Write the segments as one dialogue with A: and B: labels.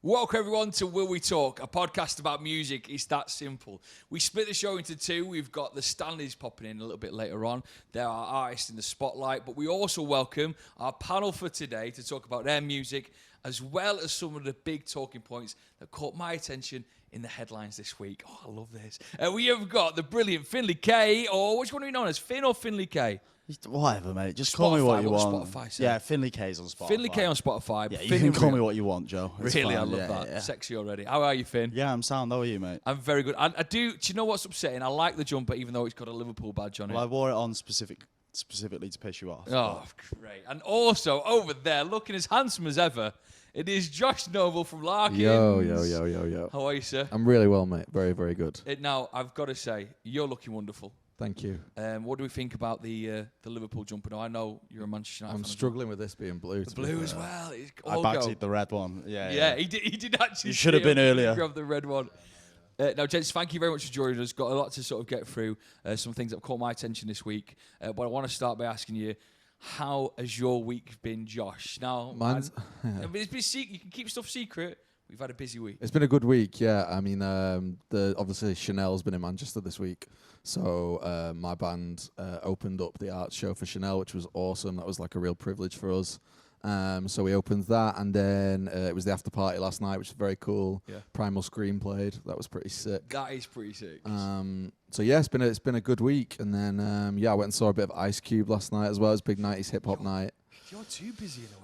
A: Welcome everyone to Will We Talk, a podcast about music. It's that simple. We split the show into two. We've got the Stanleys popping in a little bit later on. They're our artists in the spotlight, but we also welcome our panel for today to talk about their music, as well as some of the big talking points that caught my attention in the headlines this week. Oh, I love this. We have got the brilliant Finnlay K, or what do you want to be known as, Finn or Finnlay K?
B: Whatever, mate. Just
A: Spotify,
B: call me what you
A: what
B: want.
A: Spotify say?
B: Yeah, Finnlay K's on Spotify.
A: Finnlay K on Spotify.
B: Yeah, you
A: Finn
B: can
A: and
B: call
A: Real.
B: me what you want, Joe. It's
A: Really,
B: fine.
A: I love
B: Yeah,
A: that.
B: yeah.
A: Sexy already. How are you, Finn?
B: Yeah, I'm sound. How are you, mate?
A: I'm very good. I do you know what's upsetting? I like the jumper, even though it's got a Liverpool badge on it.
B: Well, I wore it on specifically to piss you off.
A: Oh, great. And also, over there, looking as handsome as ever, it is Josh Noble from Larkins.
C: Yo.
A: How are you, sir?
C: I'm really well, mate. Very, very good.
A: Now, I've got to say, you're looking wonderful.
C: Thank you.
A: What do we think about the Liverpool jumper? Now, I know you're a Manchester United
C: I'm
A: fan.
C: struggling with this being blue.
A: The blue as well. It's
B: I
A: all
B: backed
A: go.
B: the red one. Yeah.
A: Yeah, he did actually.
B: You should have been earlier.
A: Grab the red one. Now, gents, thank you very much for joining us. Got a lot to sort of get through. Some things that caught my attention this week. But I want to start by asking you, how has your week been, Josh? Now,
C: Mine's-
A: it's been secret. You can keep stuff secret. We've had a busy week.
C: It's been a good week, yeah. I mean, obviously Chanel's been in Manchester this week, so my band opened up the art show for Chanel, which was awesome. That was like a real privilege for us. So we opened that, and then it was the after party last night, which was very cool.
A: Yeah.
C: Primal Scream played. That was pretty sick.
A: That is pretty sick.
C: So yeah, it's been a good week, and then I went and saw a bit of Ice Cube last night as well. It was a big 90s hip hop night.
A: You're too busy in a way.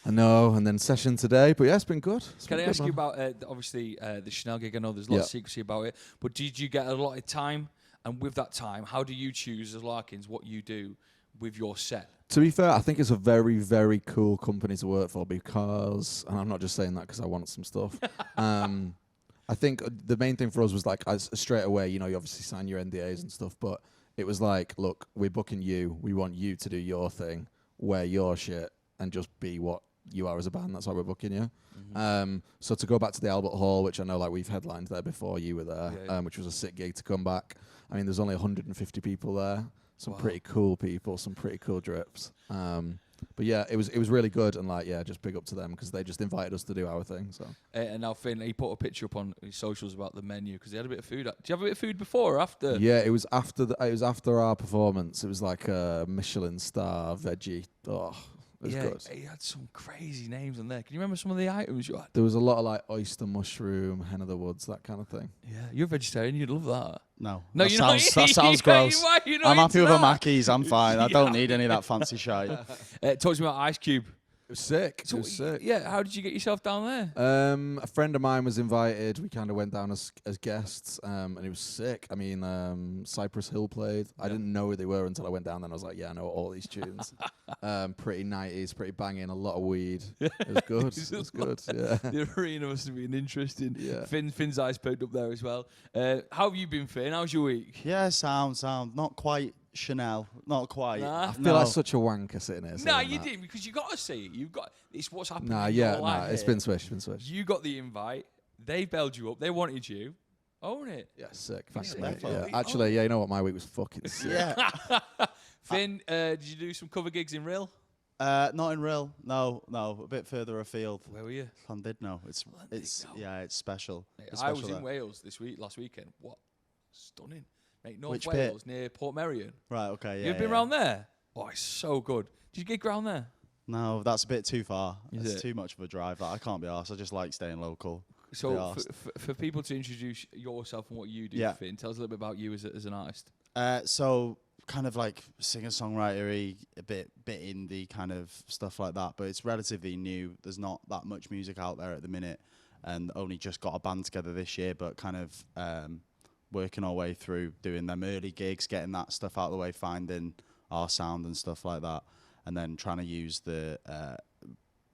C: I know, and then session today, but yeah, it's been good.
A: Can I ask you about obviously the Chanel gig? I know there's a lot of secrecy about it, but did you get a lot of time? And with that time, how do you choose as Larkins what you do with your set?
C: To be fair, I think it's a very, very cool company to work for because, and I'm not just saying that because I want some stuff. I think the main thing for us was like straight away, you obviously sign your NDAs and stuff, but it was like, look, we're booking you. We want you to do your thing, wear your shit, and just be what you are as a band. That's why we're booking you. Mm-hmm. So to go back to the Albert Hall, which I know like we've headlined there before, you were there, which was a sick gig to come back. I mean, there's only 150 people there. Some pretty cool people, some pretty cool drips. But yeah, it was really good, and just big up to them because they just invited us to do our thing. So
A: and now Finn, he put a picture up on his socials about the menu because they had a bit of food. Do you have a bit of food before or after?
C: Yeah, it was after our performance. It was like a Michelin star veggie. Oh, it was good.
A: He had some crazy names on there. Can you remember some of the items you had?
C: There was a lot of like oyster mushroom, hen of the woods, that kind of thing.
A: Yeah, you're a vegetarian. You'd love that.
B: No,
A: that
B: you're not. That sounds gross. I'm happy with a Mackey's. I'm fine. I don't need any of that fancy shit.
A: Talk to me about Ice Cube.
C: It was sick.
A: So
C: it was sick.
A: Yeah, how did you get yourself down there?
C: A friend of mine was invited. We kind of went down as guests, and it was sick. I mean, Cypress Hill played. I didn't know who they were until I went down there, and I was like, yeah, I know all these tunes. Pretty 90s, pretty banging, a lot of weed. It was good. It was good, yeah.
A: The arena must have been interesting.
C: Yeah.
A: Finn's eyes poked up there as well. How have you been, Finn? How's your week?
B: Yeah, sound. Not quite Chanel. Not quite.
A: Nah.
C: I feel like such a wanker sitting here.
A: No, you didn't, because you got to say it. It's what's happening.
C: It's been swish.
A: You got the invite. They bailed you up. They wanted you. Own it.
C: Yeah, sick. Thanks,
B: Yeah,
C: mate.
B: definitely.
C: Yeah. Actually, you know what? My week was fucking sick.
B: Yeah.
A: Finn, did you do some cover gigs in real?
B: Not in real. No. A bit further afield.
A: Where were you?
B: Llandudno. It's special. It's
A: I was
B: special
A: in Wales last weekend. What? Stunning. Mate, North
B: Which
A: Wales,
B: bit?
A: near Portmeirion.
B: Right, okay, yeah.
A: You've been round there? Oh, it's so good. Did you gig round there?
B: No, that's a bit too far.
A: Is
B: It's
A: it?
B: too much of a drive. I can't be arsed. I just like staying local.
A: So for people to introduce yourself and what you do, Finn, tell us a little bit about you as an artist.
B: So kind of like singer-songwriter-y, a bit indie kind of stuff like that, but it's relatively new. There's not that much music out there at the minute, and only just got a band together this year, but kind of working our way through doing them early gigs, getting that stuff out of the way, finding our sound and stuff like that, and then trying to use the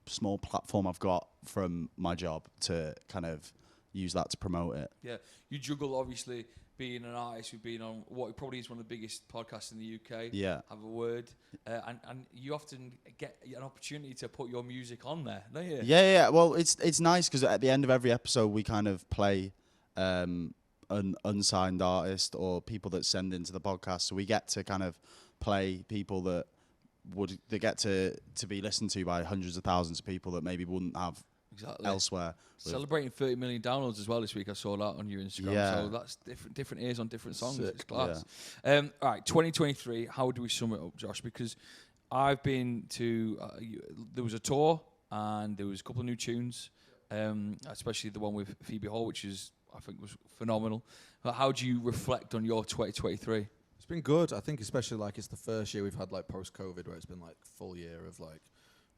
B: small platform I've got from my job to kind of use that to promote it.
A: Yeah, you juggle obviously being an artist who's been on what probably is one of the biggest podcasts in the UK.
B: Yeah.
A: Have a word, and you often get an opportunity to put your music on there, don't you?
B: Yeah. Well, it's nice because at the end of every episode we kind of play an unsigned artist or people that send into the podcast, so we get to kind of play people that get to be listened to by hundreds of thousands of people that maybe wouldn't have
A: Exactly.
B: elsewhere.
A: Celebrating 30 million downloads as well this week. I saw that on your Instagram.
B: Yeah.
A: So that's different ears on different songs.
C: Sick.
A: It's class. All right, 2023. How do we sum it up, Josh? Because I've been to there was a tour and there was a couple of new tunes, especially the one with Phoebe Hall, which I think was phenomenal. But how do you reflect on your 2023?
C: It's been good. I think especially like it's the first year we've had like post-COVID where it's been like full year of like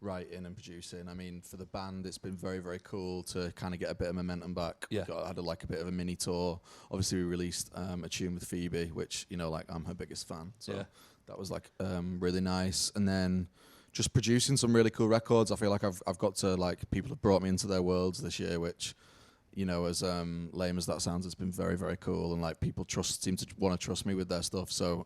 C: writing and producing. I mean, for the band, it's been very, very cool to kind of get a bit of momentum back.
A: Yeah.
C: I had like a bit of a mini tour. Obviously, we released a tune with Phoebe, which, you know, like I'm her biggest fan. So that was like really nice. And then just producing some really cool records. I feel like I've got to like, people have brought me into their worlds this year, which, you know, as lame as that sounds, it's been very, very cool. And like people seem to want to trust me with their stuff. So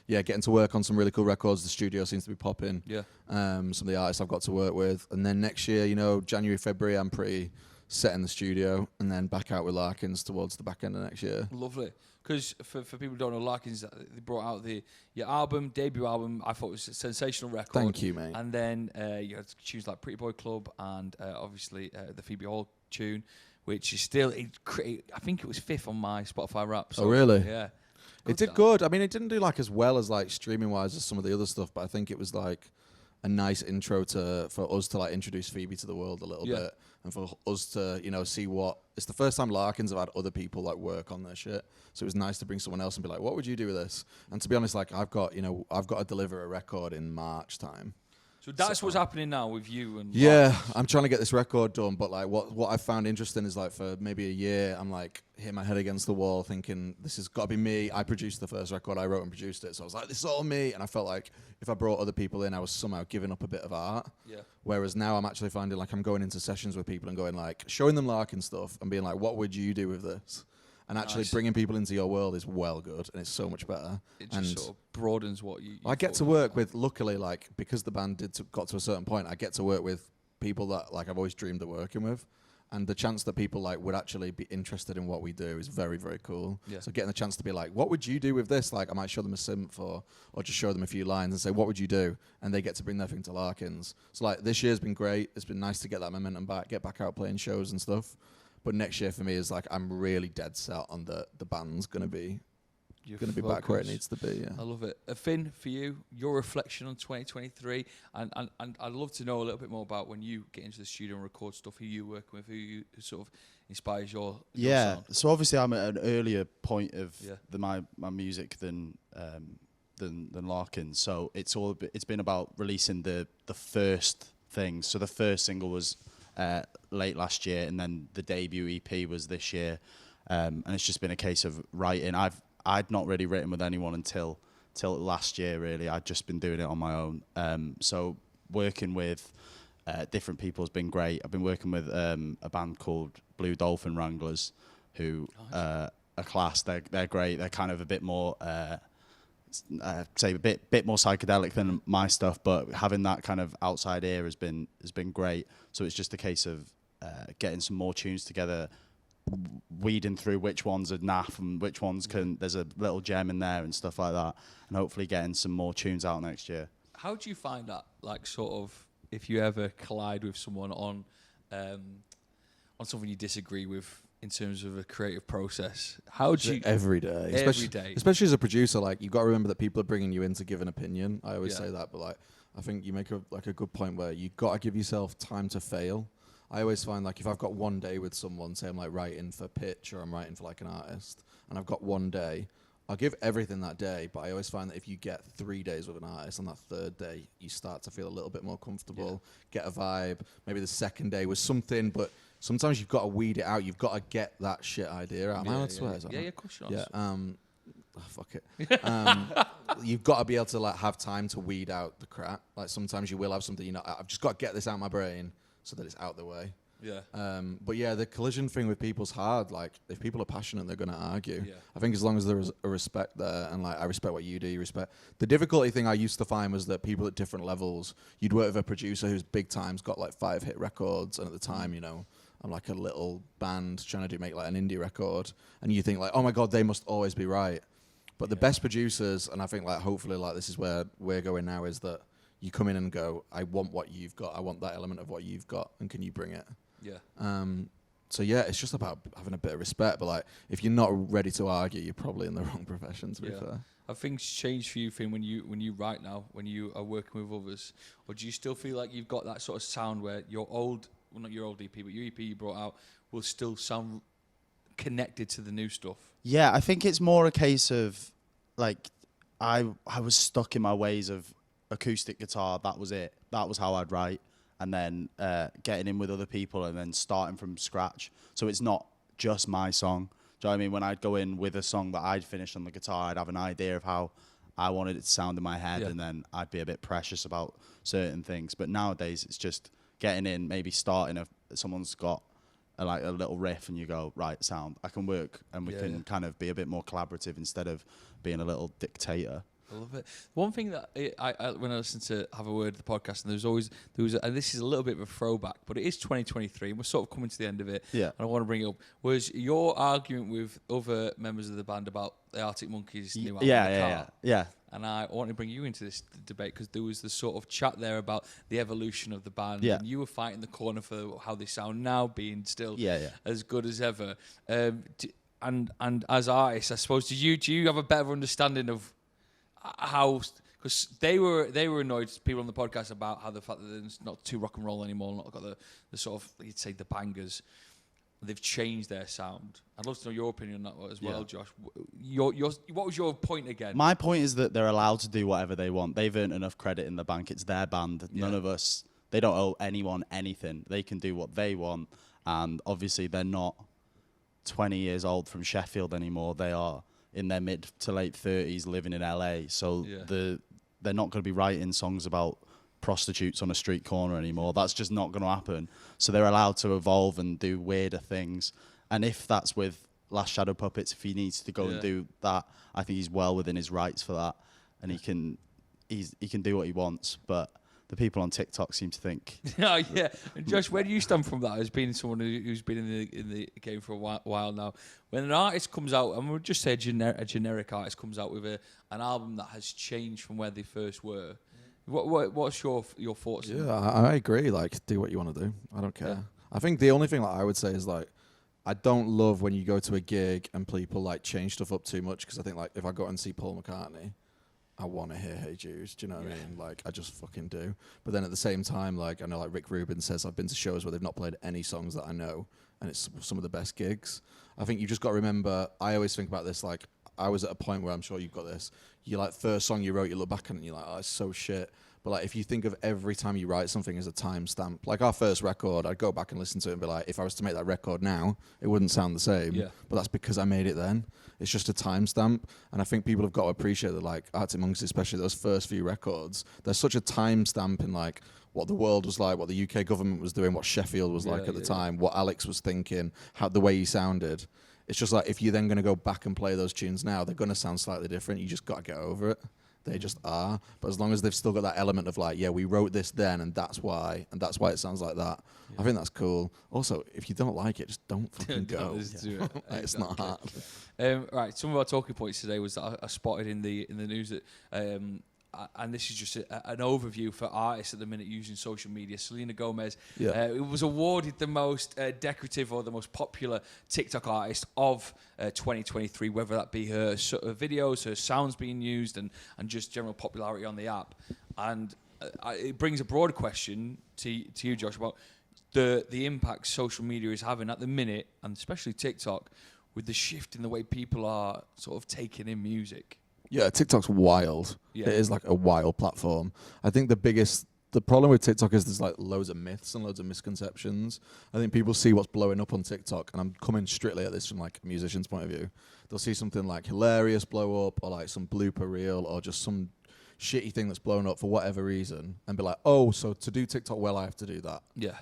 C: getting to work on some really cool records. The studio seems to be popping.
A: Yeah.
C: Some of the artists I've got to work with. And then next year, you know, January, February, I'm pretty set in the studio. And then back out with Larkins towards the back end of next year.
A: Lovely. Because for people who don't know, Larkins, they brought out your debut album. I thought it was a sensational record.
C: Thank you, mate.
A: And then you had tunes like Pretty Boy Club and obviously the Phoebe Hall tune, which is still, I think it was 5th on my Spotify rap. So,
C: oh, really?
A: Yeah.
C: It did good. I mean, it didn't do like as well as like streaming wise as some of the other stuff, but I think it was like a nice intro for us to like introduce Phoebe to the world a little bit, and for us to, you know, see what it's the first time Larkins have had other people like work on their shit. So it was nice to bring someone else and be like, what would you do with this? And to be honest, like I've got to deliver a record in March time.
A: So that's what's happening now with you and
C: I'm trying to get this record done, but like what I found interesting is like for maybe a year I'm like hitting my head against the wall thinking this has got to be me. I produced the first record, I wrote and produced it, so I was like, this is all me. And I felt like if I brought other people in, I was somehow giving up a bit of art.
A: Yeah.
C: Whereas now I'm actually finding like I'm going into sessions with people and going like showing them Larkin stuff and being like, what would you do with this? And actually bringing people into your world is well good, and it's so much better.
A: It just sort of broadens what you
C: I get to work with, luckily, like, because the band got to a certain point, I get to work with people that, like, I've always dreamed of working with. And the chance that people, like, would actually be interested in what we do is very, very cool.
A: Yeah.
C: So getting the chance to be like, what would you do with this? Like, I might show them a synth or just show them a few lines and say, what would you do? And they get to bring their thing to Larkins. So, like, this year's been great. It's been nice to get that momentum back, get back out playing shows and stuff. But next year for me is like I'm really dead set on the band's gonna be back where it needs to be. Yeah,
A: I love it. Finn, for you, your reflection on 2023, and I'd love to know a little bit more about when you get into the studio and record stuff. Who you working with? Who sort of inspires your sound?
B: So obviously I'm at an earlier point of my music than Larkins. So it's been about releasing the first things. So the first single was late last year, and then the debut EP was this year, and it's just been a case of writing. I'd not really written with anyone until last year. Really, I'd just been doing it on my own. So working with different people has been great. I've been working with a band called Blue Dolphin Wranglers, who are class. They're great. They're kind of a bit more. Say a bit more psychedelic than my stuff, but having that kind of outside ear has been great. So it's just a case of getting some more tunes together, weeding through which ones are naff and which ones there's a little gem in there and stuff like that, and hopefully getting some more tunes out next year.
A: How do you find that, like, sort of, if you ever collide with someone on something you disagree with in terms of a creative process? How do you...
C: Every day. Especially as a producer, like, you've got to remember that people are bringing you in to give an opinion. I always say that, but, like, I think you make a good point where you've got to give yourself time to fail. I always find, like, if I've got one day with someone, say I'm, like, writing for pitch or I'm writing for, like, an artist, and I've got one day, I'll give everything that day, but I always find that if you get 3 days with an artist, on that third day, you start to feel a little bit more comfortable, get a vibe. Maybe the second day was something, but sometimes you've got to weed it out. You've got to get that shit idea out. Of course. Fuck it. You've got to be able to, like, have time to weed out the crap. Like, sometimes you will have something, you know, I've just got to get this out of my brain so that it's out the way. Yeah. But yeah, the collision thing with people's hard. Like, if people are passionate, they're going to argue. Yeah. I think as long as there is a respect there, and, like, I respect what you do, you respect. The difficulty thing I used to find was that people at different levels, you'd work with a producer who's big time's got, like, 5 hit records, and at the time, you know, I'm like a little band trying to make, like, an indie record, and you think, like, oh my God, they must always be right. But the best producers, and I think, like, hopefully, like, this is where we're going now, is that you come in and go, I want what you've got. I want that element of what you've got, and can you bring it?
A: Yeah.
C: So yeah, it's just about having a bit of respect. But like, if you're not ready to argue, you're probably in the wrong profession. To be fair,
A: Have things changed for you, Finn, when you write now, when you are working with others, or do you still feel like you've got that sort of sound where your old, well, not your old EP, but your EP you brought out will still sound connected to the new stuff?
B: Yeah, I think it's more a case of like I was stuck in my ways of acoustic guitar. That was it. That was how I'd write. And then getting in with other people and then starting from scratch. So it's not just my song. Do you know what I mean? When I'd go in with a song that I'd finished on the guitar, I'd have an idea of how I wanted it to sound in my head, and then I'd be a bit precious about certain things. But nowadays, it's just getting in, maybe starting someone's got a little riff, and you go, right, sound, I can work, and we can kind of be a bit more collaborative instead of being a little dictator.
A: I love it. One thing that I when I listened to Have a Word, the podcast, and there was and this is a little bit of a throwback, but it is 2023, and we're sort of coming to the end of it.
B: Yeah.
A: And I want to bring it up, was your argument with other members of the band about the Arctic Monkeys' new album,
B: Yeah.
A: And I want to bring you into this debate because there was the sort of chat there about the evolution of the band.
B: Yeah.
A: And you were fighting the corner for how they sound now, being still as good as ever. And as artists, I suppose, do you have a better understanding of how, because they were annoyed, people on the podcast, about how the fact that there's not too rock and roll anymore, not got the sort of, you'd say, the bangers. They've changed their sound. I'd love to know your opinion on that as well, Josh. What was your point again?
B: My point is that they're allowed to do whatever they want. They've earned enough credit in the bank. It's their band. None of us, they don't owe anyone anything. They can do what they want. And obviously they're not 20 years old from Sheffield anymore. They are in their mid to late 30s living in LA. So they're not going to be writing songs about prostitutes on a street corner anymore. That's just not going to happen. So they're allowed to evolve and do weirder things. And if that's with Last Shadow Puppets, if he needs to go and do that, I think he's well within his rights for that. And he can do what he wants. But the people on TikTok seem to think.
A: Oh, yeah. And Josh, where do you stand from that as being someone who's been in the game for a while now? When an artist comes out, and we'll just say a generic artist comes out with an album that has changed from where they first were, what's your thoughts?
C: Yeah, I agree. Like, do what you want to do. I don't care. Yeah. I think the only thing that I would say is, like, I don't love when you go to a gig and people like change stuff up too much, because I think, like, if I go and see Paul McCartney, I want to hear Hey Jude. Do you know what I mean? Like, I just fucking do. But then at the same time, like, I know, like, Rick Rubin says, I've been to shows where they've not played any songs that I know, and it's some of the best gigs. I think you just got to remember, I always think about this, like, I was at a point where I'm sure you've got this. You like, first song you wrote, you look back on it and you're like, oh, it's so shit. But like, if you think of every time you write something as a timestamp, like our first record, I'd go back and listen to it and be like, if I was to make that record now, it wouldn't sound the same. Yeah. But that's because I made it then. It's just a timestamp. And I think people have got to appreciate that, like Arctic Monkeys, especially those first few records, there's such a timestamp in like what the world was like, what the UK government was doing, what Sheffield was like at the time, what Alex was thinking, how the way he sounded. It's just like, if you're then going to go back and play those tunes now, they're going to sound slightly different. You just got to get over it. They just are. But as long as they've still got that element of like, yeah, we wrote this then, and that's why it sounds like that. Yeah. I think that's cool. Also, if you don't like it, just don't fucking go. It's not hard.
A: Right, some of our talking points today was that I spotted in the news that, and this is just an overview for artists at the minute using social media. Selena Gomez was awarded the most decorative or the most popular TikTok artist of 2023, whether that be her videos, her sounds being used, and just general popularity on the app. And it brings a broader question to you, Josh, about the impact social media is having at the minute, and especially TikTok, with the shift in the way people are sort of taking in music.
C: Yeah, TikTok's wild. Yeah. It is like a wild platform. I think the problem with TikTok is there's like loads of myths and loads of misconceptions. I think people see what's blowing up on TikTok, and I'm coming strictly at this from like a musician's point of view. They'll see something like hilarious blow up, or like some blooper reel, or just some shitty thing that's blown up for whatever reason, and be like, oh, so to do TikTok well, I have to do that. Yeah.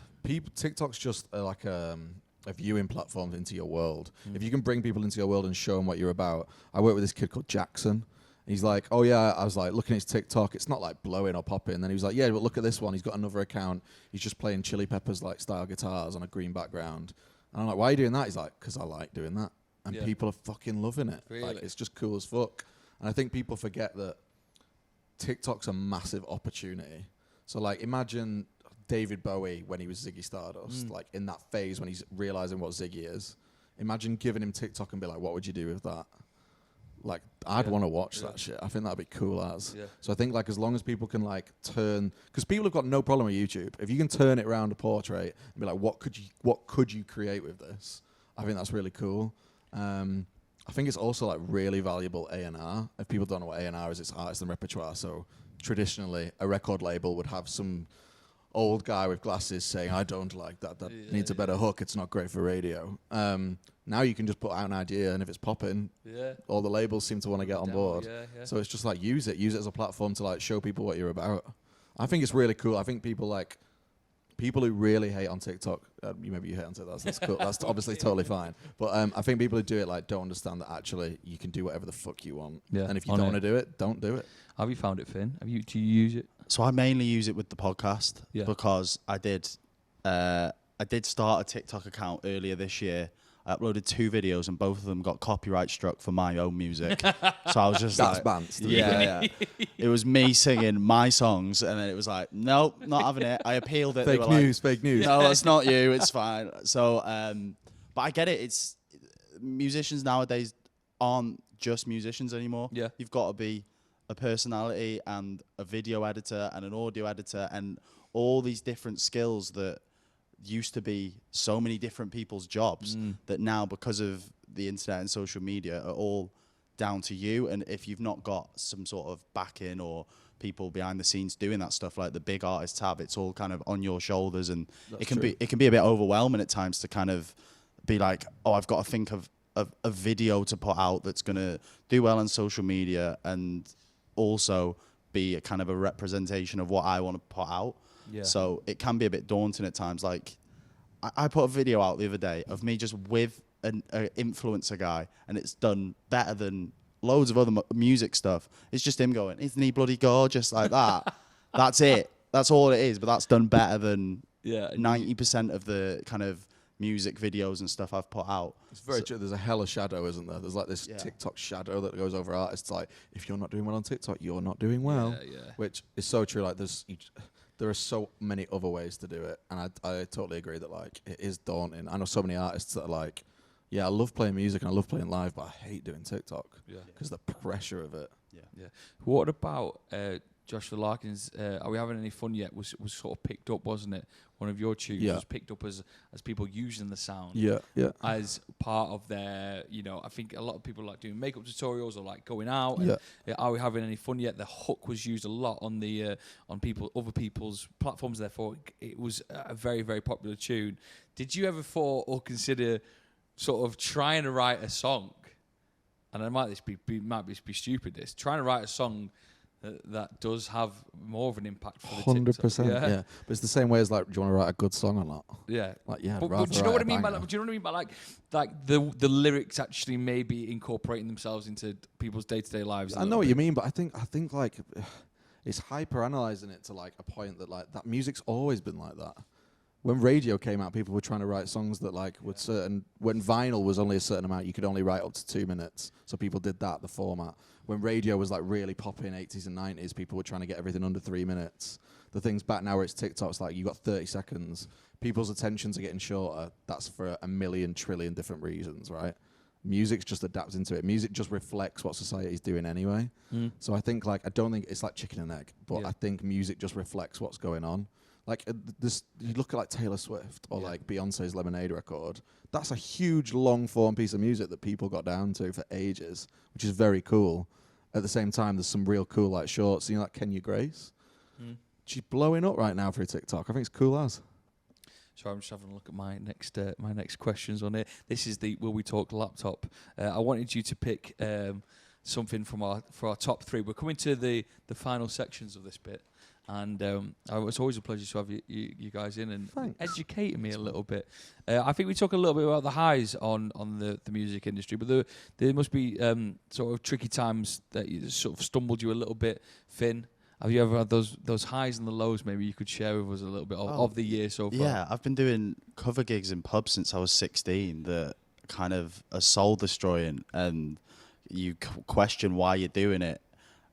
C: TikTok's just like a viewing platform into your world. If you can bring people into your world and show them what you're about. I work with this kid called Jackson. He's like, oh yeah, I was like looking at his TikTok. It's not like blowing or popping. And then he was like, yeah, but look at this one. He's got another account. He's just playing Chili Peppers like style guitars on a green background. And I'm like, why are you doing that? He's like, because I like doing that. And people are fucking loving it. Really? Like, it's just cool as fuck. And I think people forget that TikTok's a massive opportunity. So like, imagine David Bowie when he was Ziggy Stardust, like in that phase when he's realizing what Ziggy is. Imagine giving him TikTok and be like, what would you do with that? Like, I'd want to watch that shit. I think that'd be cool as. Yeah. So I think like as long as people can like turn, because people have got no problem with YouTube. If you can turn it around a portrait and be like, what could you create with this? I think that's really cool. I think it's also like really valuable A&R. If people don't know what A&R is, it's artist and repertoire. So traditionally, a record label would have some old guy with glasses saying, I don't like that. That needs a better hook. It's not great for radio. Now you can just put out an idea, and if it's popping, all the labels seem to want to get on board. So it's just like use it as a platform to like show people what you're about. I think it's really cool. I think people who really hate on TikTok, maybe you hate on TikTok, that's cool. That's obviously totally fine. But I think people who do it like don't understand that actually you can do whatever the fuck you want. Yeah. And if you don't want to do it, don't do it.
A: Have you found it, Finn? Do you use it?
B: So I mainly use it with the podcast because I did start a TikTok account earlier this year. I uploaded 2 videos and both of them got copyright struck for my own music. So I was just
C: that's
B: like,
C: banned.
B: Yeah. It was me singing my songs, and then it was like, nope, not having it. I appealed it.
C: Fake news. No,
B: that's not you. It's fine. So, but I get it. It's musicians nowadays aren't just musicians anymore. Yeah, you've got to be a personality and a video editor and an audio editor and all these different skills that used to be so many different people's jobs that now, because of the internet and social media, are all down to you. And if you've not got some sort of backing or people behind the scenes doing that stuff like the big artists have, it's all kind of on your shoulders, and it can be a bit overwhelming at times to kind of be like, oh, I've got to think of a video to put out that's going to do well on social media and also be a kind of a representation of what I want to put out. Yeah. So it can be a bit daunting at times. Like I put a video out the other day of me just with an influencer guy, and it's done better than loads of other music stuff. It's just him going, isn't he bloody gorgeous, like that. That's it. That's all it is. But that's done better than 90% of the kind of music videos and stuff I've put out.
C: It's very true. There's a hella shadow, isn't there? There's like this TikTok shadow that goes over artists. Like, if you're not doing well on TikTok, you're not doing well. Which is so true. Like, there are so many other ways to do it, and I totally agree that like it is daunting. I know so many artists that are like, I love playing music and I love playing live, but I hate doing TikTok because the pressure of it.
A: Yeah. What about Josh for Larkins? Are we having any fun yet? Was sort of picked up, wasn't it? One of your tunes was picked up as people using the sound as part of their, I think a lot of people like doing makeup tutorials or like going out. And, are we having any fun yet? The hook was used a lot on the other people's platforms. Therefore, it was a very, very popular tune. Did you ever thought or consider sort of trying to write a song? And it might be stupid. This trying to write a song that does have more of an impact for the
C: 100%. Yeah, but it's the same way as like, do you want to write a good song or not?
A: Yeah,
C: like
A: But do you know what I mean by? Do you know what I mean by like the lyrics actually maybe incorporating themselves into people's day-to-day lives?
C: I know what you mean, but I think like it's hyper analyzing it to like a point that like that music's always been like that. When radio came out, people were trying to write songs that like would certain. When vinyl was only a certain amount, you could only write up to 2 minutes. So people did that, the format. When radio was like really popping, 80s and 90s, people were trying to get everything under 3 minutes. The thing's back now where it's TikTok. It's like you got 30 seconds. People's attentions are getting shorter. That's for a million trillion different reasons, right? Music's just adapting to it. Music just reflects what society's doing anyway. So I think like I don't think it's like chicken and egg, but I think music just reflects what's going on. Like this, you look at like Taylor Swift or like Beyonce's Lemonade record. That's a huge long form piece of music that people got down to for ages, which is very cool. At the same time, there's some real cool like shorts. You know, like Kenya Grace. She's blowing up right now through TikTok. I think it's cool as.
A: So I'm just having a look at my next questions on it. This is the Will We Talk laptop. I wanted you to pick something for our top 3. We're coming to the final sections of this bit. And it's always a pleasure to have you guys in and educating me a little bit. I think we talk a little bit about the highs on the music industry, but there must be sort of tricky times that you sort of stumbled you a little bit. Finn, have you ever had those highs and the lows? Maybe you could share with us a little bit of the year so far.
B: Yeah, I've been doing cover gigs in pubs since I was 16 that kind of are soul destroying, and you question why you're doing it.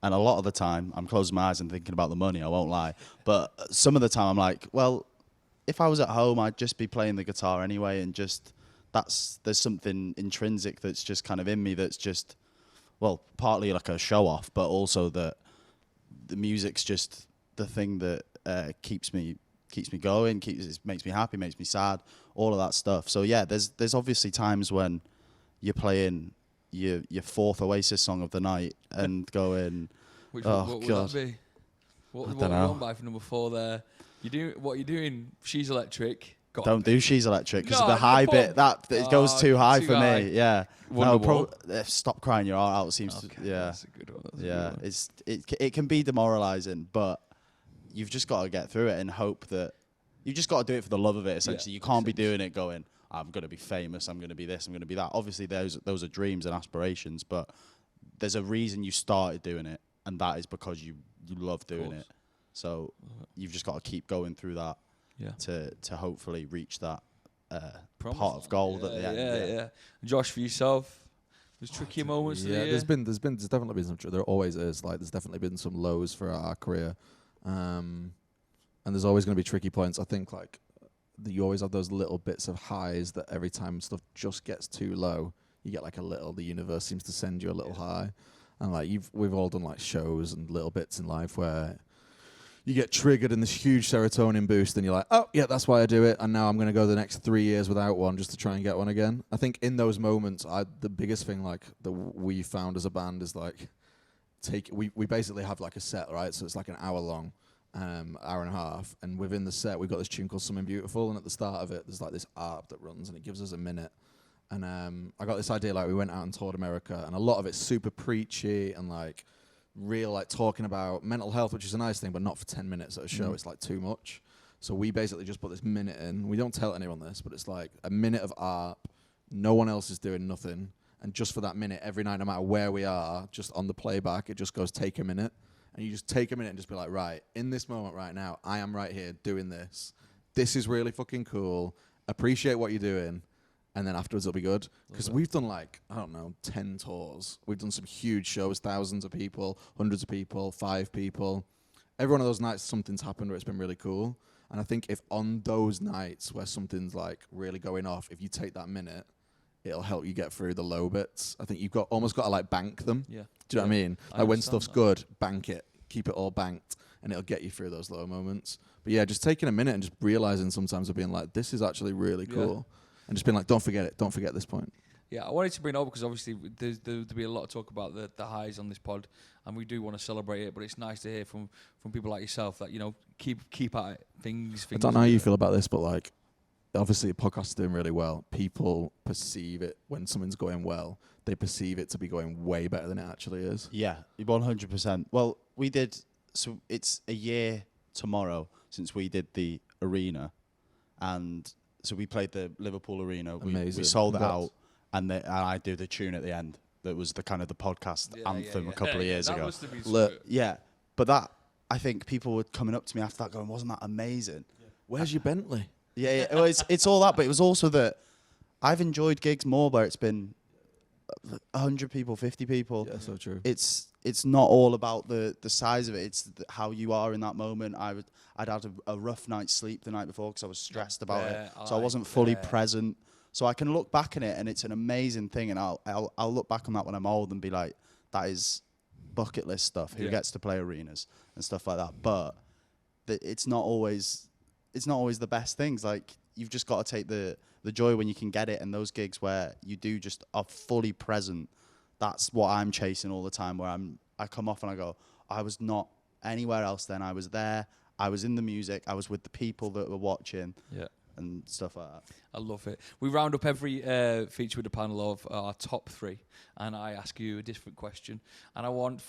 B: And a lot of the time, I'm closing my eyes and thinking about the money, I won't lie. But some of the time, I'm like, well, if I was at home, I'd just be playing the guitar anyway, and just there's something intrinsic that's just kind of in me that's just, well, partly like a show off, but also that the music's just the thing that keeps me going, makes me happy, makes me sad, all of that stuff. So yeah, there's obviously times when you're playing your fourth Oasis song of the night and going,
A: What
B: God.
A: would that be? What
B: I don't know.
A: by for number 4 there? What you're doing? She's Electric.
B: Don't do She's Electric, because
A: No,
B: the high
A: the
B: bit it goes too high for
A: high.
B: me. Yeah.
A: Wonderwall.
B: Stop crying your heart out seems
A: Okay,
B: to, yeah.
A: that's a good one. That's a
B: Yeah,
A: good one.
B: it can be demoralizing, but you've just got to get through it and hope that you just got to do it for the love of it. Essentially, you can't be doing it going, I'm going to be famous, I'm going to be this, I'm going to be that. Obviously, those are dreams and aspirations, but there's a reason you started doing it, and that is because you love doing it. So you've just got to keep going through that to hopefully reach that pot of gold at the end.
A: Yeah. Josh, for yourself, there's tricky moments.
C: Yeah, there's definitely been some. There always is. Like, there's definitely been some lows for our career, and there's always going to be tricky points. I think like you always have those little bits of highs that every time stuff just gets too low, you get like the universe seems to send you a little high, and like we've all done like shows and little bits in life where you get triggered in this huge serotonin boost and you're like, oh yeah, that's why I do it, and now I'm going to go the next 3 years without one just to try and get one again. I think in those moments, the biggest thing like that we found as a band is like we basically have like a set, right? So it's like an hour long, hour and a half, and within the set we've got this tune called Something Beautiful, and at the start of it there's like this ARP that runs and it gives us a minute. And I got this idea, like we went out and toured America, and a lot of it's super preachy and like real, like talking about mental health, which is a nice thing, but not for 10 minutes at a show. It's like too much. So we basically just put this minute in. We don't tell anyone this, but it's like a minute of ARP. No one else is doing nothing. And just for that minute, every night, no matter where we are, just on the playback, it just goes, take a minute. And you just take a minute and just be like, right, in this moment right now, I am right here doing this. This is really fucking cool. Appreciate what you're doing. And then afterwards it'll be good. Because we've done like, I don't know, 10 tours. We've done some huge shows, thousands of people, hundreds of people, 5 people. Every one of those nights something's happened where it's been really cool. And I think if on those nights where something's like really going off, if you take that minute, it'll help you get through the low bits. I think you've almost got to like bank them. Yeah. Do you know what I mean? Like when stuff's good, bank it. Keep it all banked. And it'll get you through those low moments. But yeah, just taking a minute and just realizing sometimes of being like, this is actually really cool. And just being like, don't forget it. Don't forget this point.
A: Yeah, I wanted to bring it up because obviously there'll be a lot of talk about the highs on this pod, and we do want to celebrate it. But it's nice to hear from people like yourself that, you know, keep at it. Things.
C: I don't know how you feel about this, but like, obviously, the podcast is doing really well. People perceive it when something's going well. They perceive it to be going way better than it actually is.
B: Yeah, 100%. Well, we did. So it's a year tomorrow since we did the arena, and so we played the Liverpool arena.
C: Amazing.
B: We sold it out, and I do the tune at the end. That was the kind of the podcast anthem a couple of years ago.
A: Must have been
B: yeah, but that, I think people were coming up to me after that going, wasn't that amazing?
C: Yeah. Where's your Bentley?
B: Yeah, well, it's all that, but it was also that I've enjoyed gigs more where it's been 100 people, 50 people.
C: Yeah, so true.
B: It's not all about the size of it. It's how you are in that moment. I'd had a rough night's sleep the night before because I was stressed about it, so I wasn't fully present. So I can look back on it, and it's an amazing thing. And I'll look back on that when I'm old and be like, that is bucket list stuff. Who gets to play arenas and stuff like that? But it's not always the best things. Like, you've just got to take the joy when you can get it, and those gigs where you do just are fully present. That's what I'm chasing all the time, where I come off and I go, I was not anywhere else then. I was there. I was in the music. I was with the people that were watching. Yeah. And stuff like that.
A: I love it. We round up every feature with a panel of our top 3, and I ask you a different question. And I want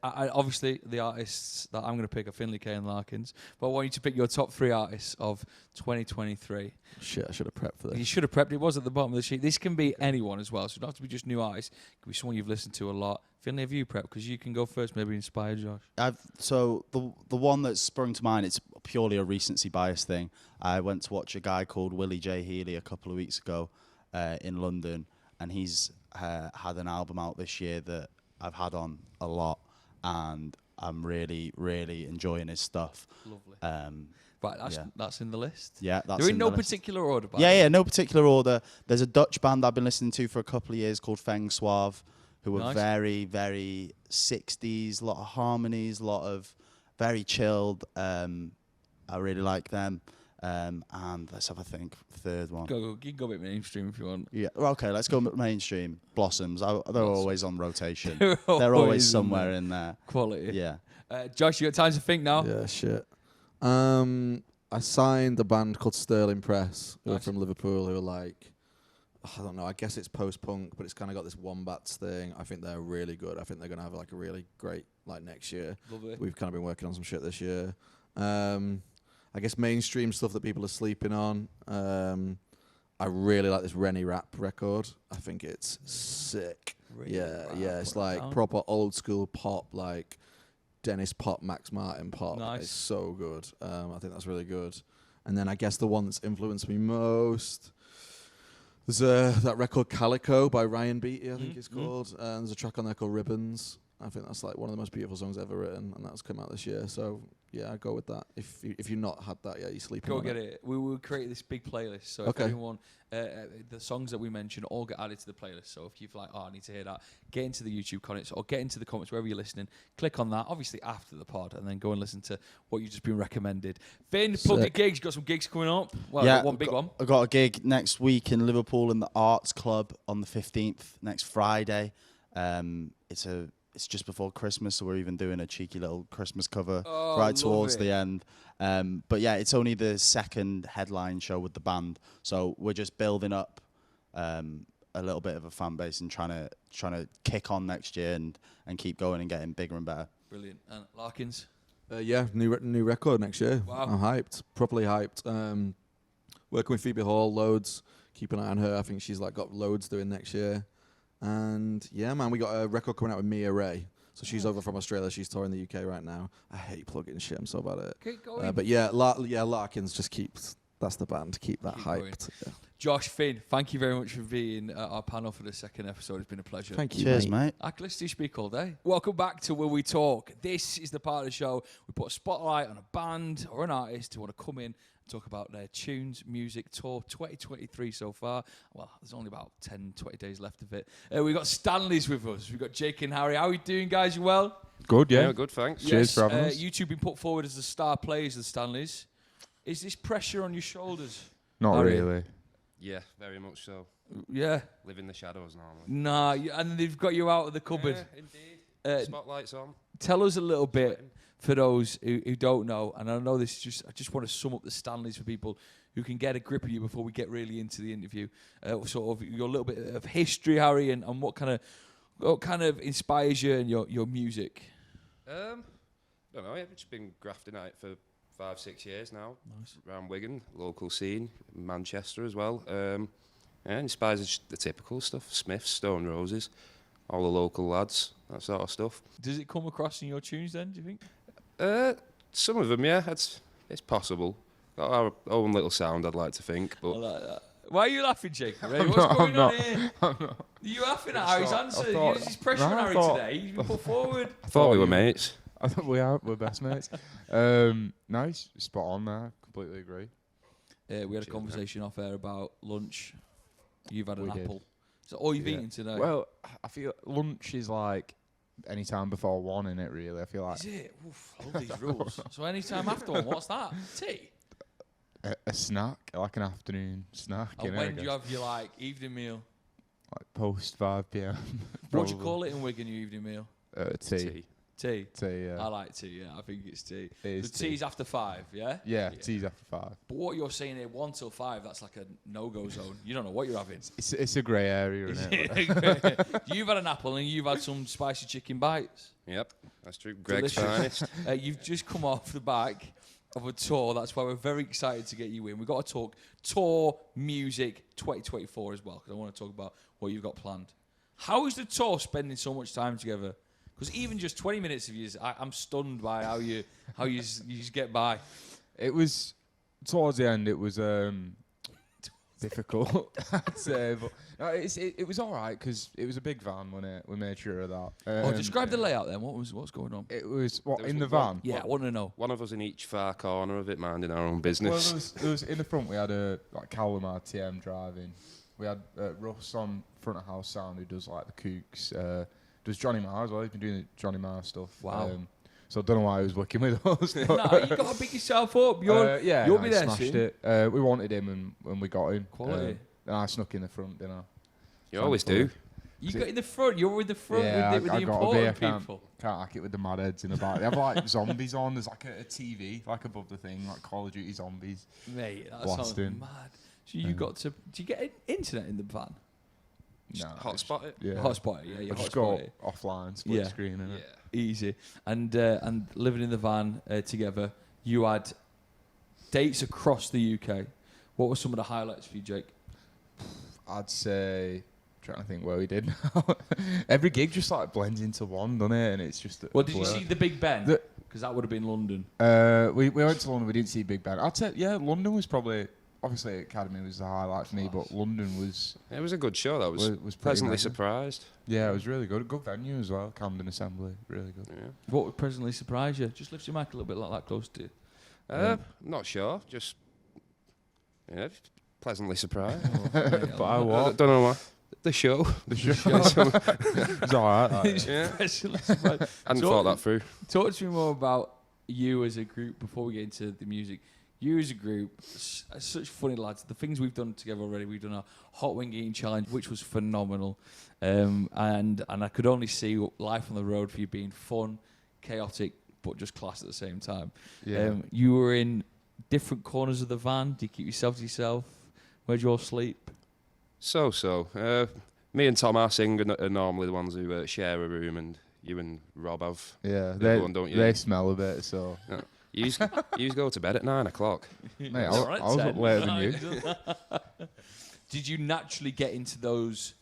A: obviously the artists that I'm going to pick are Finnlay K and Larkins, but I want you to pick your top 3 artists of 2023.
C: Shit, I should have prepped for this.
A: You should have prepped. It was at the bottom of the sheet. This can be anyone as well, so it doesn't have to be just new artists. It can be someone you've listened to a lot. Finnlay, have you prepped? Because you can go first, maybe inspire Josh.
B: So the one that's sprung to mind, it's purely a recency bias thing. I went to watch a guy called Willie J. Healy a couple of weeks ago in London, and he's had an album out this year that I've had on a lot, and I'm really, really enjoying his stuff.
A: Lovely. Right,
B: Yeah.
A: that's in the list.
B: Yeah, that's
A: They're in no
B: the list.
A: particular order.
B: Yeah, no particular order. There's a Dutch band I've been listening to for a couple of years called Feng Suave, who are very, very 60s, a lot of harmonies, a lot of very chilled. I really like them. And let's have a think. Third one.
A: You can go a bit mainstream if you want.
B: Yeah. Okay, let's go mainstream. Blossoms. They're always on rotation.
A: They're
B: They're always
A: in
B: somewhere
A: there.
B: in there.
A: Quality.
B: Yeah.
A: Josh, you got time to think now?
C: Yeah, shit. I signed a band called Sterling Press, who are from Liverpool, who are like, I don't know, I guess it's post-punk, but it's kind of got this Wombats thing. I think they're really good. I think they're going to have like a really great like next year.
A: Lovely.
C: We've kind of been working on some shit this year. I guess mainstream stuff that people are sleeping on. I really like this Rennie Rap record. I think it's sick. Yeah, it's like proper old school pop, like Dennis Pop, Max Martin Pop.
A: Nice.
C: It's so good. I think that's really good. And then I guess the one that's influenced me most, there's that record Calico by Ryan Beatty, I think it's called. And there's a track on there called Ribbons. I think that's like one of the most beautiful songs ever written, and that's come out this year. So yeah, I go with that. If you've not had that yet, you're sleeping.
A: Go
C: on
A: get it. We will create this big playlist. So if anyone, the songs that we mentioned all get added to the playlist. So if you've like, I need to hear that, get into the YouTube comments or get into the comments wherever you're listening. Click on that, obviously after the pod, and then go and listen to what you've just been recommended. Finn, plug your gigs. You've got some gigs coming up. Well,
B: yeah,
A: one big one.
B: I've got a gig next week in Liverpool in the Arts Club on the 15th, next Friday. It's just before Christmas, so we're even doing a cheeky little Christmas cover right towards the end. But yeah, it's only the second headline show with the band, so we're just building up a little bit of a fan base and trying to kick on next year and keep going and getting bigger and better.
A: Brilliant. And Larkins?
C: Yeah, new record next year.
A: Wow.
C: I'm hyped, properly hyped. Working with Phoebe Hall, loads. Keep an eye on her. I think she's like got loads doing next year. And yeah, man, we got a record coming out with Mia Ray. So she's over from Australia. She's touring the UK right now. I hate plugging shit. I'm so bad at it.
A: Keep going.
C: But yeah, Larkins just keeps. That's the band. Keep that hyped. Yeah.
A: Josh, Finn, thank you very much for being at our panel for the second episode. It's been a pleasure.
C: Thank you.
B: Cheers, mate.
A: I could listen to you speak all day. Welcome back to Will We Talk. This is the part of the show we put a spotlight on a band or an artist who want to come in and talk about their tunes, music, tour 2023 so far. Well, there's only about 10, 20 days left of it. We've got Stanleys with us. We've got Jake and Harry. How are you doing, guys? You well?
D: Good, yeah.
E: Yeah, good, thanks.
D: Cheers for having us.
A: You two been put forward as the star players of the Stanleys. Is this pressure on your shoulders?
D: Not
A: Harry?
D: really.
E: Yeah, very much so.
A: Yeah.
E: Live in the shadows normally.
A: Nah, and they've got you out of the cupboard.
E: Yeah, indeed. Spotlight's on.
A: Tell us a little bit for those who don't know, and I know this is I just want to sum up the Stanleys for people who can get a grip of you before we get really into the interview. Sort of your little bit of history, Harry, and what kind of inspires you and your music.
E: Don't know. I've just been grafting at it for 5-6 years now.
A: Nice.
E: Around Wigan, local scene, Manchester as well. Inspires the typical stuff: Smiths, Stone Roses, all the local lads, that sort of stuff.
A: Does it come across in your tunes then, do you think?
E: Some of them, yeah, it's possible. Got our own little sound, I'd like to think.
A: I
E: But
A: like that. Why are you laughing, Jake? What's going on here? Are you laughing at Harry's answer? There's pressure on Harry today. He's been put forward.
E: I thought we were mates.
D: I thought we're best mates. Nice, spot on there. Completely agree.
A: We had a conversation off air about lunch. You've had an
D: We did.
A: apple. So all you've
D: Yeah.
A: eaten today.
D: Well, I feel lunch is like any time before 1 in it. Really, I feel like
A: Is it? Oof, I love these rules. So any time after one, what's that? Tea?
D: a snack, like an afternoon snack.
A: And when do you have your like evening meal?
D: like post 5 p.m.
A: What do you call it in Wigan, your evening meal?
D: Tea.
A: Tea.
D: Tea. Yeah.
A: I like tea, yeah. I think it's tea.
D: It is
A: So tea's after 5, yeah?
D: Yeah, tea's after 5.
A: But what you're saying here, 1 till 5, that's like a no-go zone. You don't know what you're having.
D: It's a grey area, isn't it?
A: You've had an apple and you've had some spicy chicken bites.
E: Yep, that's true. Greg's
A: Delicious.
E: finest.
A: You've just come off the back of a tour. That's why we're very excited to get you in. We've got to talk tour music 2024 as well, because I want to talk about what you've got planned. How is the tour spending so much time together? Because even just 20 minutes of you, I'm stunned by how you just get by.
D: It was towards the end. It was difficult, I'd say. But no, it was all right because it was a big van, wasn't it? We made sure of that.
A: Describe the layout then. What's going on?
D: It was
E: There
D: in
E: was
D: the
E: one-
D: van.
A: Yeah, I want to know.
E: One of us in each far corner of it, minding our own
D: Well,
E: business.
D: there was in the front. We had a Callum RTM driving. We had Russ on front of house sound who does like the Kooks. Does Johnny Marr as well. He's been doing the Johnny Marr stuff.
A: Wow.
D: So I don't know why he was working with us.
A: No, you got to pick yourself up. You'll be there
D: smashed
A: soon.
D: it. We wanted him and we got him.
A: Quality.
D: And I snuck in the front, didn't I?
E: You always do.
A: You got in the front. You're in the front
D: Yeah,
A: with
D: I
A: the
D: got a beer.
A: important people.
D: Can't hack it with the mad heads in the back. They have like zombies on. There's like a TV like above the thing, like Call of Duty zombies.
A: Mate, that sounds
D: Blasting.
A: mad. So you got to... Do you get internet in the van?
D: No,
E: Hotspot it.
D: Yeah.
A: Hotspot it, yeah. You
D: I just
A: hotspot
D: go
A: it.
D: offline, split
A: Yeah.
D: screen, innit?
A: Easy. And living in the van together, you had dates across the UK. What were some of the highlights for you, Jake?
D: I'd say, trying to think where we did now. Every gig just like blends into one, doesn't it? And it's just.
A: Well, did you see the Big Ben?
D: The-
A: Because that would have been London.
D: We went to London. We didn't see Big Ben. I'd say London was probably obviously Academy was the highlight for me, but London was
E: It was a good show. That was
D: pretty
E: pleasantly
D: amazing.
E: surprised.
D: Yeah, it was really good. Good venue as well. Camden Assembly, really good.
E: Yeah.
A: What would presently surprise you? Just lift your mic a little bit like that close to you.
E: Not sure. Just pleasantly surprised.
D: But I
E: I
D: was.
E: don't know why. The show.
D: The show. It's all right.
E: Yeah.
A: Presently surprised.
E: Hadn't
A: So-
E: thought that through.
A: Talk to me more about you as a group before we get into the music. You as a group, such funny lads. The things we've done together already. We've done a hot wing eating challenge, which was phenomenal, and I could only see life on the road for you being fun, chaotic, but just class at the same time.
D: Yeah.
A: You were in different corners of the van. Do you keep yourself to yourself? Where'd you all sleep?
E: So. Me and Tom, our singer, are normally the ones who share a room, and you and Rob have.
D: Yeah,
E: The
D: they
E: other one, don't you?
D: they smell a bit. So,
E: You go to bed at 9 o'clock.
D: mate, I was up later than you.
A: Did you naturally get into those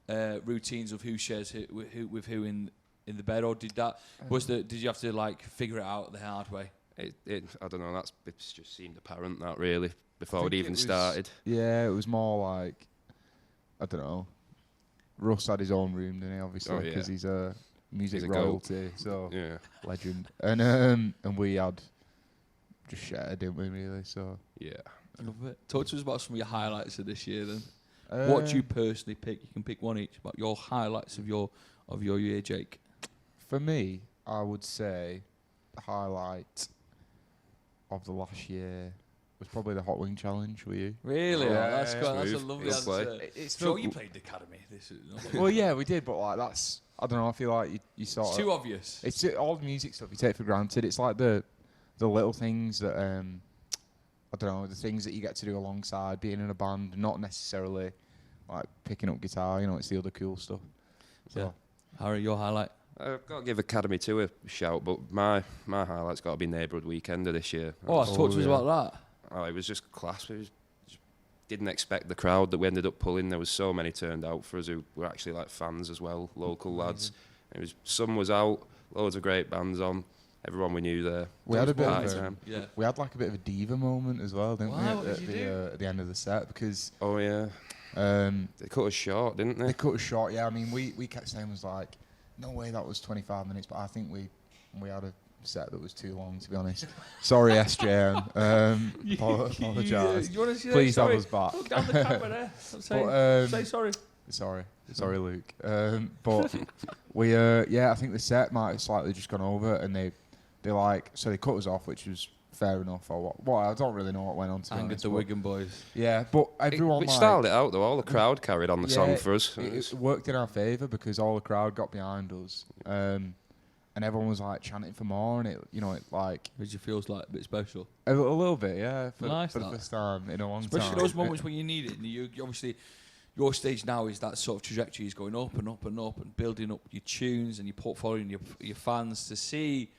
A: routines of who shares with who in the bed, or did you have to like figure it out the hard way?
E: I don't know. It's just seemed apparent that really before
D: I
E: we'd
D: think
E: even
D: it was-
E: started.
D: Yeah, it was more like I don't know. Russ had his own room, didn't he? Obviously,
E: Oh, yeah.
D: because he's a music
E: He's a goat.
D: royalty, so
E: Yeah.
D: legend. And we had just shared, didn't we? Really, so.
E: Yeah.
A: I love it. Talk to us about some of your highlights of this year then. What do you personally pick? You can pick one each. About your highlights of your year, Jake.
D: For me, I would say the highlight of the last year was probably the Hot Wing Challenge with you.
A: Really?
D: Yeah,
A: That's
D: yeah,
A: quite, that's a
E: smooth.
A: lovely
E: Good
A: answer.
E: play.
D: It's
A: Sure,
D: the-
A: you played the academy. This is
D: Well, yeah, we did, but like that's I don't know. I feel like you sort
A: it's
D: of
A: too obvious.
D: it's all the music stuff you take for granted. It's like the little things that I don't know, the things that you get to do alongside being in a band, not necessarily like picking up guitar. You know, it's the other cool stuff. So
A: Yeah. Harry, your highlight?
E: I've got to give Academy 2 a shout, but my highlight's got to be Neighbourhood Weekender this year.
A: Oh, talk to us
D: yeah.
E: Oh,
A: about
E: it was just class. Didn't expect the crowd that we ended up pulling. There was so many turned out for us who were actually like fans as well, local lads. Sun was out, loads of great bands on, everyone we knew there.
D: we had a bit
E: Party
D: of
E: time.
A: that. Yeah.
D: we had like a bit of a diva moment as well, didn't
A: Wow, what
D: we?
A: did you do?
D: At the end of the set because
E: Oh yeah, they cut us short, didn't
D: they
E: they?
D: cut us short. Yeah, I mean we kept saying was like, no way that was 25 minutes, but I think we had a set that was too long, to be honest. Sorry, SJM. Apologise.
A: You want to see
D: Please
A: that?
D: have
A: Sorry.
D: us back.
A: Look down the camera there. Say,
D: But,
A: say sorry.
D: Sorry, Luke. But we, I think the set might have slightly just gone over, and they like, so they cut us off, which was fair enough, or what? I don't really know what went on. To be
A: Angered
D: honest,
A: the
D: but-
A: Wigan boys.
D: Yeah, but everyone
E: We
D: like,
E: styled it out though. All the crowd carried on the song
D: Yeah,
E: for us.
D: It worked in our favour because all the crowd got behind us, and everyone was like chanting for more, and it like
A: Did you feel like a bit special?
D: a little bit, yeah, for
A: Nice,
D: the
A: that.
D: first time in a long
A: Especially
D: time.
A: those moments when you need it. And you obviously, your stage now is that sort of trajectory is going up and up and up and building up your tunes and your portfolio and your fans. To see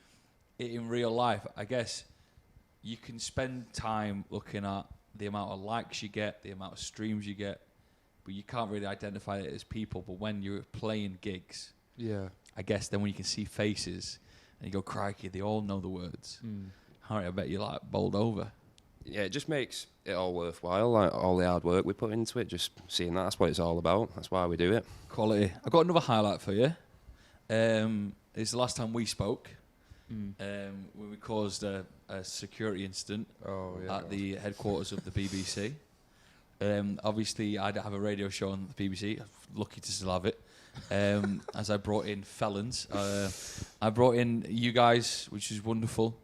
A: it in real life, I guess you can spend time looking at the amount of likes you get, the amount of streams you get, but you can't really identify it as people. But when you're playing gigs,
D: Yeah.
A: I guess then when you can see faces and you go, crikey, they all know the words. Harry, I bet you like bowled over.
E: Yeah, it just makes it all worthwhile, like all the hard work we put into it, just seeing that's what it's all about. That's why we do it.
A: Quality. I've got another highlight for you. It's the last time we spoke, when we caused a security incident at the headquarters of the BBC. Obviously, I have a radio show on the BBC. I'm lucky to still have it. As I brought in felons. I brought in you guys, which is wonderful,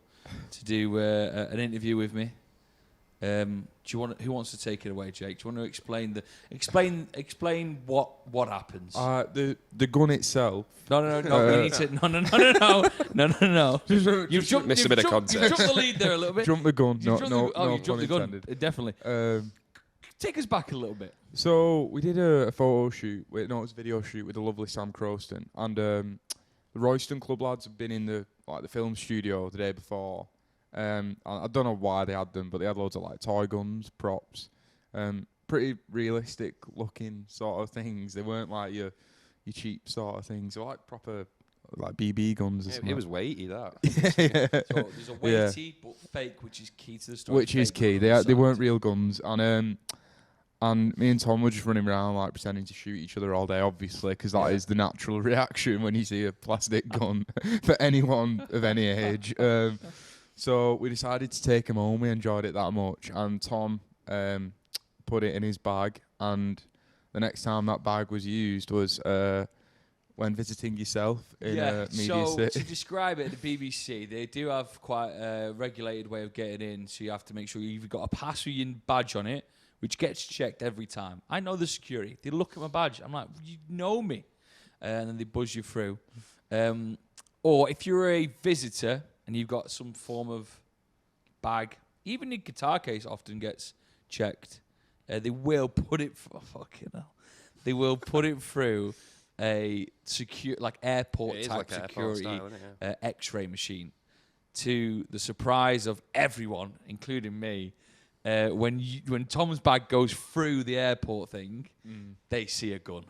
A: to do an interview with me. Who wants to take it away, Jake? Do you want to explain what happens?
D: The gun itself.
A: No. We need to. No. You've jumped.
E: Missed a bit of context.
A: You've jumped the lead there a little bit.
D: Jump the gun.
A: You
D: No
A: jumped the gun.
D: intended.
A: Definitely. Take us back a little bit.
D: So we did a photo shoot. It was a video shoot with the lovely Sam Croston, and the Royston Club lads have been in the film studio the day before. I don't know why they had them, but they had loads of toy guns, props, pretty realistic looking sort of things. They weren't like your cheap sort of things. They were like proper BB guns. Or something.
E: It was weighty, that.
A: So there's a weighty but fake, which is key to the story.
D: Which is key. They weren't real guns, and me and Tom were just running around pretending to shoot each other all day, obviously, because that is the natural reaction when you see a plastic gun for anyone of any age. So we decided to take him home. We enjoyed it that much, and Tom put it in his bag. And the next time that bag was used was when visiting yourself in Media
A: so
D: City.
A: to describe it, the BBC, they do have quite a regulated way of getting in. So you have to make sure you've got a pass with your badge on it, which gets checked every time. I know the security. They look at my badge. I'm like, you know me. And then they buzz you through. Or if you're a visitor and you've got some form of bag, even your guitar case often gets checked. They will put it They will put it through a airport type security X-ray machine. To the surprise of everyone, including me, when Tom's bag goes through the airport thing, they see a gun.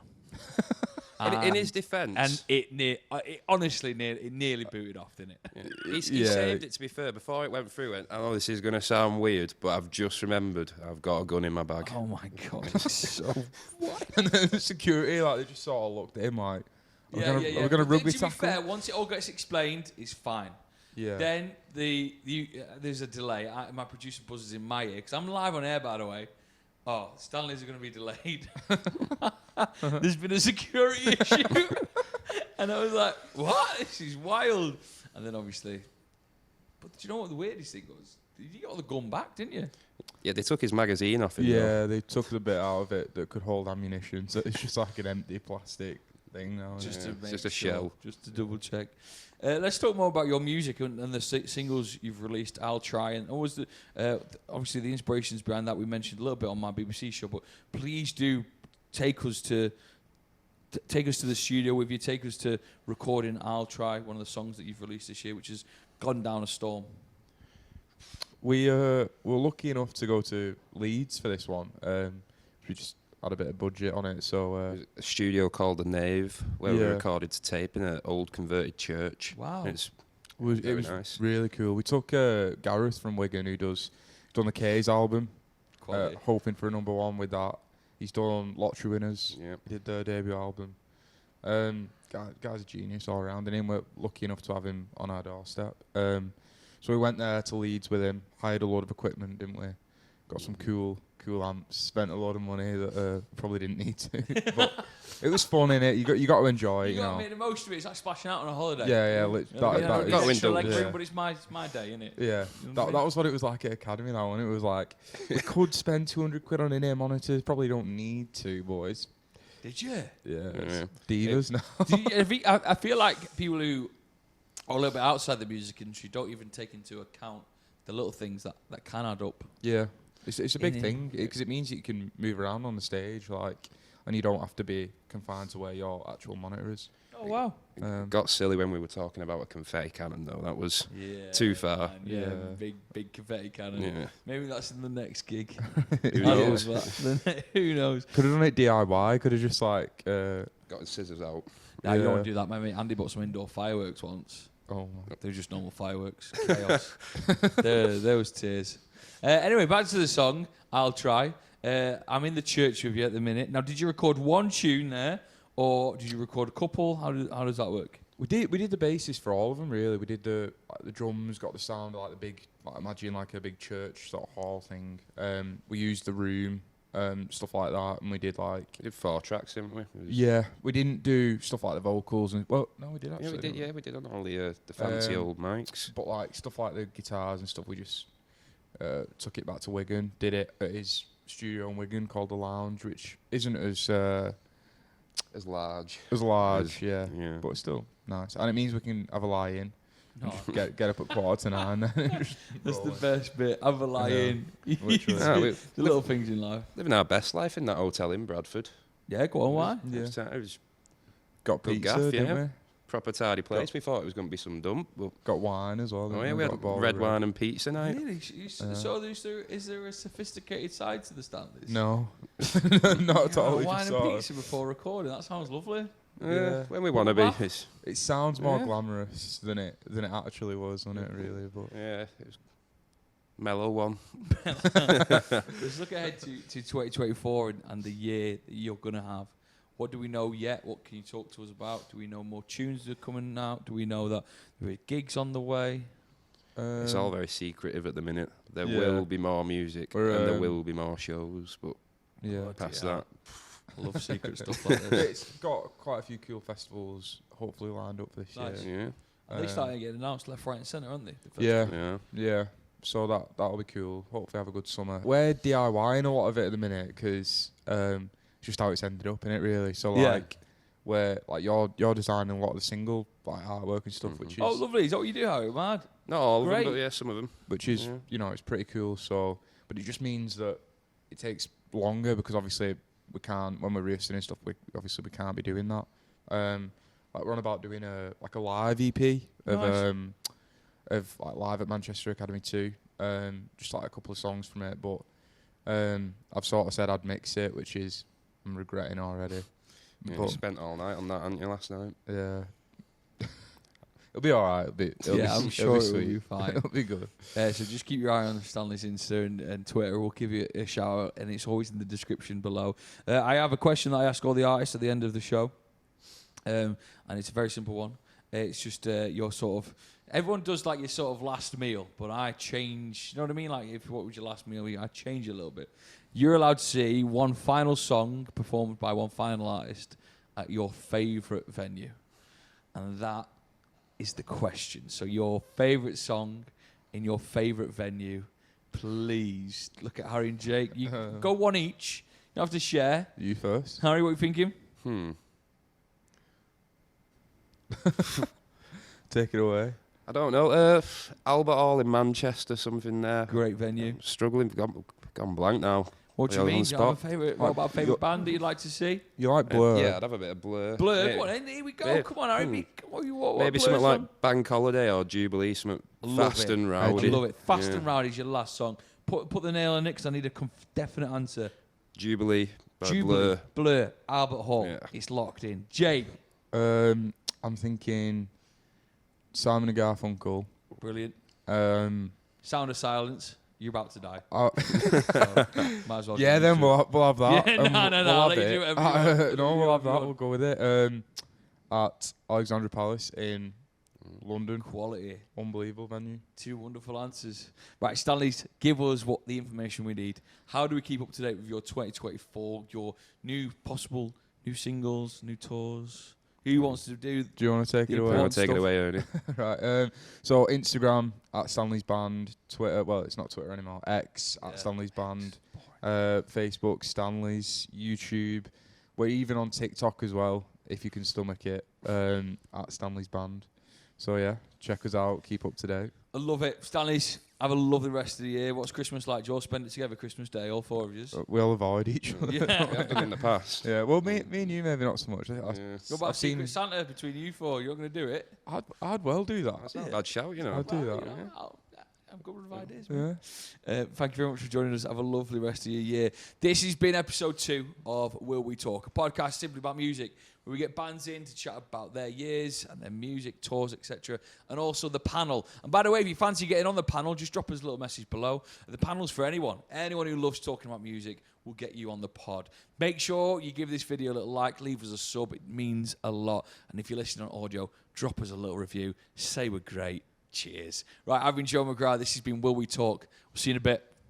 E: In his defence,
A: and it honestly nearly booted off, didn't it?
E: He saved it. To be fair, before it went through, it. I know this is going to sound weird, but I've just remembered I've got a gun in my bag.
A: Oh my god! So
D: And then the security, they just sort of looked at him like, are we going to rugby tackle?
A: To be fair, once it all gets explained, it's fine.
D: Yeah.
A: Then there's a delay. My producer buzzes in my ear because I'm live on air, by the way. Oh, Stanleys are going to be delayed. There's been a security issue. And I was like, what? This is wild. And then obviously, but do you know what the weirdest thing was? You got the gun back, didn't you?
E: Yeah, they took his magazine off him.
D: Yeah, they took the bit out of it that could hold ammunition. So it's just like an empty plastic thing now.
E: Just a shell.
A: Just to double check. Let's talk more about your music and the singles you've released. I'll Try, and always obviously the inspirations behind that we mentioned a little bit on my BBC show. But please do take us to the studio with you. Take us to recording I'll Try, one of the songs that you've released this year, which has gone down a storm.
D: We were lucky enough to go to Leeds for this one. We just had a bit of budget on it, so
E: A studio called The Nave, where we recorded to tape in an old converted church.
A: Wow.
E: It
D: was
E: nice.
D: Really cool. We took Gareth from Wigan, who's done the K's album, hoping for a #1 with that. He's done Lottery Winners.
E: Yep.
D: He did their debut album. Guy's a genius all around, and we're lucky enough to have him on our doorstep. So we went there to Leeds with him, hired a load of equipment, didn't we? Got some cool amps, spent a lot of money that probably didn't need to. But it was fun, innit? You got to enjoy it,
A: you got to make the most of it. It's like splashing out on a holiday.
D: Yeah.
A: But it's my day, innit?
D: Yeah, that was what it was like at Academy now, and it was like, we could spend 200 quid on in-ear monitors, probably don't need to, boys.
A: Did you?
D: Yeah. Divas now.
A: I feel like people who are a little bit outside the music industry don't even take into account the little things that can add up.
D: Yeah. It's a big thing because it means you can move around on the stage, and you don't have to be confined to where your actual monitor is.
A: Oh wow!
E: Got silly when we were talking about a confetti cannon, though. That was too far.
A: Man, big confetti cannon.
E: Yeah.
A: Maybe that's in the next gig.
E: Who knows?
A: Who knows?
D: Could have done it DIY. Could have just
E: got the scissors out.
A: Nah, you don't want to do that. My mate Andy bought some indoor fireworks once.
D: Oh,
A: they were just normal fireworks. Chaos. there was tears. Anyway, back to the song. I'll try. I'm in the church with you at the minute. Now, did you record one tune there, or did you record a couple? How does that work?
D: We did the bases for all of them, really. We did the drums, got the sound of like the big, like imagine like a big church sort of hall thing. We used the room, stuff like that, and we did like...
E: We did 4 tracks, didn't we?
D: Yeah, we didn't do stuff like the vocals and... Well, no, we did actually.
E: We did on all the fancy old mics.
D: But like stuff like the guitars and stuff, we just took it back to Wigan, did it at his studio in Wigan called The Lounge, which isn't as
E: large.
D: Yeah. But it's still nice. And it means we can have a lie-in.
A: No.
D: Get up at 8:45.
A: That's the best bit. Have a lie in.
E: Literally.
A: The little things in life.
E: Living our best life in that hotel in Bradford.
A: Yeah, go on, why?
E: It was
D: Got
E: good
D: pizza,
E: gaff,
D: didn't
E: yeah.
D: we?
E: Proper tidy place. We thought it was going to be some dump. But
D: Got wine as well.
E: we had red wine and pizza night.
A: Really? So is there a sophisticated side to the Stanleys?
D: No. Not at all.
A: Wine and pizza before recording. That sounds lovely.
D: Yeah.
E: When we want to be.
A: Bath?
D: It sounds more
A: Yeah.
D: glamorous than it actually was, wasn't it? Really, but
E: Yeah, it was mellow one.
A: Let's look ahead to 2024 and the year that you're going to have. What do we know yet? What can you talk to us about? Do we know more tunes that are coming out? Do we know that there are gigs on the way?
E: It's all very secretive at the minute. There
D: Yeah.
E: will be more music and there will be more shows, but
D: yeah.
E: past
A: yeah.
E: that,
A: I love secret stuff like this.
D: It's got quite a few cool festivals hopefully lined up this
A: Nice.
D: year.
E: yeah,
A: Are they starting to get announced left, right, and centre, aren't they?
D: Yeah.
E: yeah.
D: So that'll be cool. Hopefully have a good summer. We're DIYing a lot of it at the minute because just how it's ended up in it really. So
A: Yeah.
D: like where like you're designing a lot of the single like artwork and stuff, which is
A: Oh, lovely. Is that what you do, Harry? Mad.
E: Not all of them,
A: Great.
E: but yeah, some of them.
D: which is
E: Yeah.
D: it's pretty cool. So, but it just means that it takes longer because obviously we can't when we're rehearsing and stuff. We can't be doing that. Like we're on about doing a live EP of like live at Manchester Academy 2. Just like a couple of songs from it, but I've sort of said I'd mix it, which is I'm regretting already.
E: Yeah, you
D: But
E: spent all night on that, hadn't you, last night?
D: yeah. It'll be alright.
A: I'm sure it'll be fine.
D: It'll be good.
A: So just keep your eye on Stanley's Insta and Twitter. We'll give you a shout out, and it's always in the description below. I have a question that I ask all the artists at the end of the show, and it's a very simple one. It's just your sort of... Everyone does like your sort of last meal, but I change... You know what I mean? Like, what was your last meal? I change it a little bit. You're allowed to see one final song performed by one final artist at your favourite venue. And that is the question. So your favourite song in your favourite venue, please look at Harry and Jake. You go one each. You don't have to share.
D: You first.
A: Harry, what are you thinking?
D: Take it away.
E: I don't know. Albert Hall in Manchester, something there.
A: Great venue.
E: Struggling, gone blank now.
A: What do you
E: Yeah,
A: mean?
E: on
A: Do you have a
E: spot.
A: favourite? What about a favourite band that you'd like to see?
D: You like Blur?
E: Yeah, I'd have a bit of Blur.
A: Blur.
E: Yeah.
A: Come on, then, here we go.
E: Yeah.
A: Come on, Harry. What
E: Maybe
A: Blur's
E: something like
A: on?
E: Bank Holiday or Jubilee, something
A: Love
E: fast
A: it.
E: and
A: I
E: rowdy.
A: love it. Fast
E: Yeah.
A: and Rowdy is your last song. Put the nail in it because I need a definite answer.
E: Jubilee by
A: Jubilee,
E: Blur.
A: Blur, Albert Hall.
E: Yeah.
A: It's locked in. Jake.
D: I'm thinking Simon and Garfunkel.
A: Brilliant.
D: Um,
A: Sound of Silence. You're about to die.
D: I-
A: So, might as well.
D: yeah,
A: go
D: then
A: through it.
D: we'll have that.
A: Yeah,
D: and
A: no,
D: we'll
A: I'll
D: have
A: let you do
D: it.
A: whatever you want.
D: No, we'll have
A: You
D: that.
A: want.
D: We'll go with it. At Alexandra Palace in London.
A: Quality.
D: Unbelievable venue.
A: Two wonderful answers. Right, Stanley's, give us what the information we need. How do we keep up to date with your 2024, your possible new singles, new tours? Who wants to do?
D: Do you want to take
A: The
D: it away?
E: I'll
A: important
E: take it
A: stuff.
E: away, Ernie.
D: Right. So Instagram at Stanley's Band, Twitter. Well, it's not Twitter anymore. X at
A: Yeah.
D: Stanley's Band, Facebook Stanley's, YouTube. We're even on TikTok as well, if you can stomach it. At Stanley's Band. So yeah, check us out. Keep up to date.
A: I love it. Stanley's, have a lovely rest of the year. What's Christmas like? Joe, spend it together Christmas Day, all four of you.
D: We'll avoid each other.
E: We have done in the past.
D: Yeah. Well, me and you maybe not so much.
E: Yeah.
A: What about
D: I've
A: Secret
D: seen.
A: Santa between you four? You're not going to do it?
D: I'd well do that.
E: That's not a bad shout, you know.
D: I'd do that.
A: You know, I'm good with ideas. Thank you very much for joining us. Have a lovely rest of your year. This has been episode 2 of Will We Talk, a podcast simply about music, where we get bands in to chat about their years and their music, tours, etc. And also the panel. And by the way, if you fancy getting on the panel, just drop us a little message below. The panel's for anyone. Anyone who loves talking about music will get you on the pod. Make sure you give this video a little like, leave us a sub. It means a lot. And if you're listening on audio, drop us a little review. Say we're great. Cheers. Right, I've been Joe McGrath. This has been Will We Talk. We'll see you in a bit.